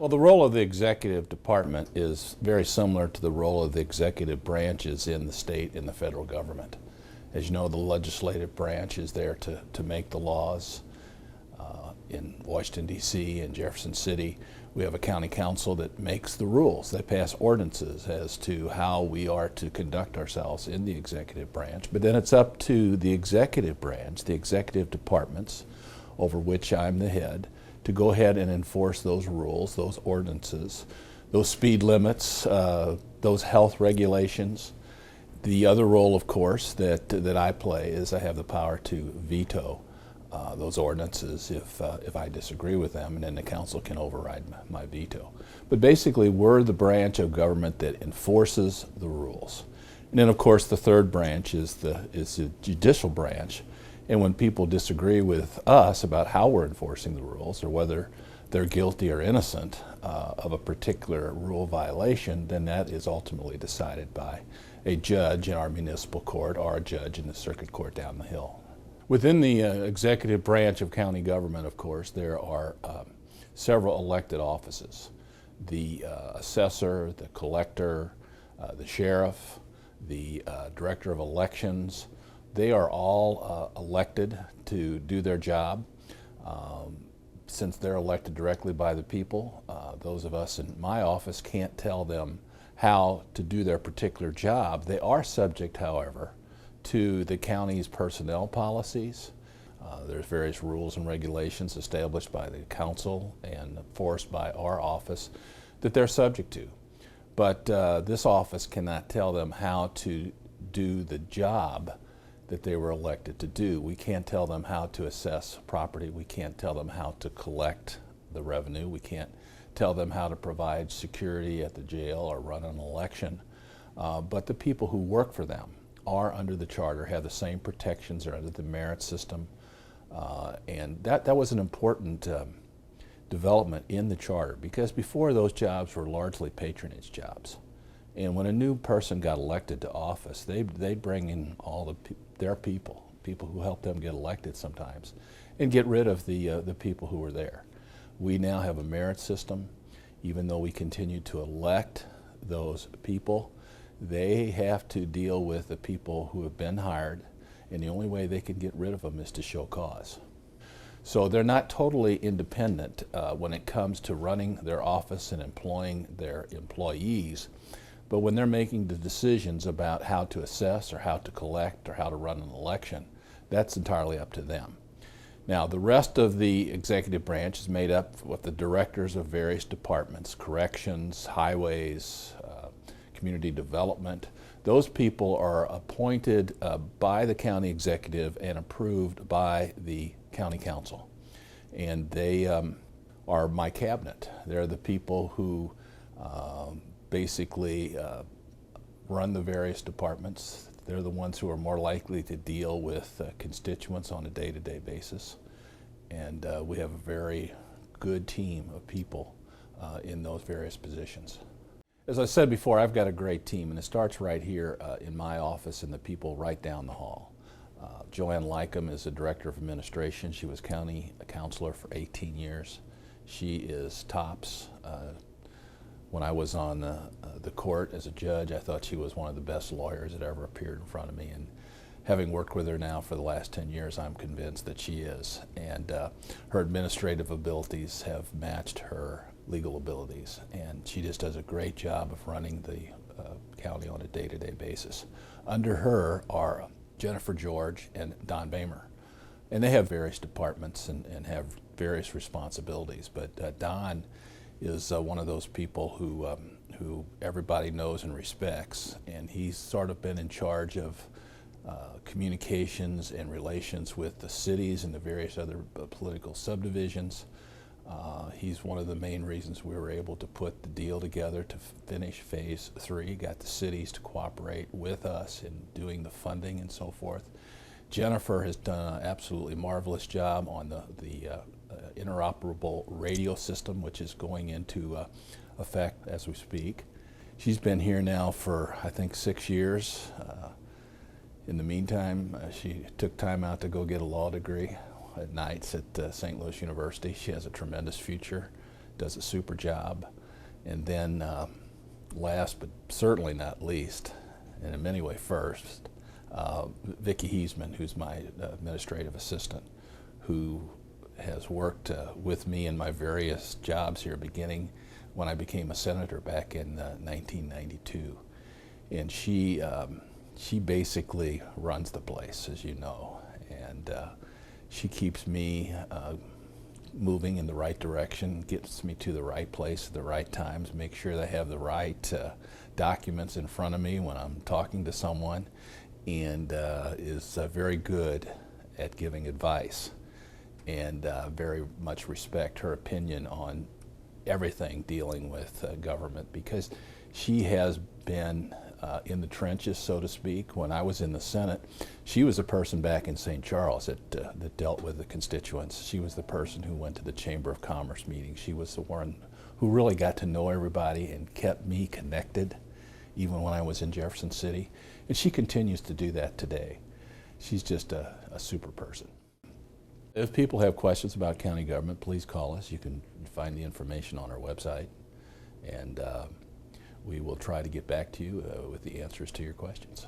Well, the role of the executive department is very similar to the role of the executive branches in the state and the federal government. As you know, the legislative branch is there to make the laws. In Washington, D.C. and Jefferson City, we have a county council that makes the rules. They pass ordinances as to how we are to conduct ourselves in the executive branch. But then it's up to the executive branch, the executive departments, over which I'm the head, to go ahead and enforce those rules, those ordinances, those speed limits, those health regulations. The other role, of course, that I play is I have the power to veto those ordinances if I disagree with them, and then the council can override my veto. But basically, we're the branch of government that enforces the rules. And then, of course, the third branch is the judicial branch. And when people disagree with us about how we're enforcing the rules or whether they're guilty or innocent of a particular rule violation, then that is ultimately decided by a judge in our municipal court or a judge in the circuit court down the hill. Within the executive branch of county government, of course, there are several elected offices. The assessor, the collector, the sheriff, the director of elections. They are all elected to do their job. Since they're elected directly by the people, those of us in my office can't tell them how to do their particular job. They are subject, however, to the county's personnel policies. There's various rules and regulations established by the council and enforced by our office that they're subject to. But this office cannot tell them how to do the job that they were elected to do. We can't tell them how to assess property. We can't tell them how to collect the revenue. We can't tell them how to provide security at the jail or run an election. But the people who work for them are under the charter, have the same protections, are under the merit system. And that was an important development in the charter, because before those jobs were largely patronage jobs. And when a new person got elected to office, they'd bring in all their people who helped them get elected sometimes, and get rid of the people who were there. We now have a merit system. Even though we continue to elect those people, they have to deal with the people who have been hired, and the only way they can get rid of them is to show cause. So they're not totally independent when it comes to running their office and employing their employees. But when they're making the decisions about how to assess or how to collect or how to run an election, that's entirely up to them. Now, the rest of the executive branch is made up with the directors of various departments: corrections, highways, community development. Those people are appointed by the county executive and approved by the county council. And they are my cabinet. They're the people who basically run the various departments. They're the ones who are more likely to deal with constituents on a day-to-day basis. And we have a very good team of people in those various positions. As I said before, I've got a great team, and it starts right here in my office and the people right down the hall. Joanne Lycum is the Director of Administration. She was county counselor for 18 years. She is tops. When I was on the court as a judge, I thought she was one of the best lawyers that ever appeared in front of me. And having worked with her now for the last 10 years, I'm convinced that she is. And her administrative abilities have matched her legal abilities. And she just does a great job of running the county on a day-to-day basis. Under her are Jennifer George and Don Bamer. And they have various departments and have various responsibilities. But Don is one of those people who everybody knows and respects, and he's sort of been in charge of communications and relations with the cities and the various other political subdivisions. He's one of the main reasons we were able to put the deal together to finish Phase 3, got the cities to cooperate with us in doing the funding and so forth. Jennifer has done an absolutely marvelous job on the interoperable radio system, which is going into effect as we speak. She's been here now for, I think, 6 years. In the meantime, she took time out to go get a law degree at nights at St. Louis University. She has a tremendous future. does a super job. And then last but certainly not least, and in many ways first, Vicki Ehlmann, who's my administrative assistant, who has worked with me in my various jobs here, beginning when I became a senator back in 1992. And she basically runs the place, as you know, and she keeps me moving in the right direction, gets me to the right place at the right times, makes sure that I have the right documents in front of me when I'm talking to someone, and is very good at giving advice, and very much respect her opinion on everything dealing with government, because she has been in the trenches, so to speak. When I was in the Senate, she was the person back in St. Charles that dealt with the constituents. She was the person who went to the Chamber of Commerce meetings. She was the one who really got to know everybody and kept me connected, even when I was in Jefferson City. And she continues to do that today. She's just a super person. If people have questions about county government, please call us. You can find the information on our website, and we will try to get back to you with the answers to your questions.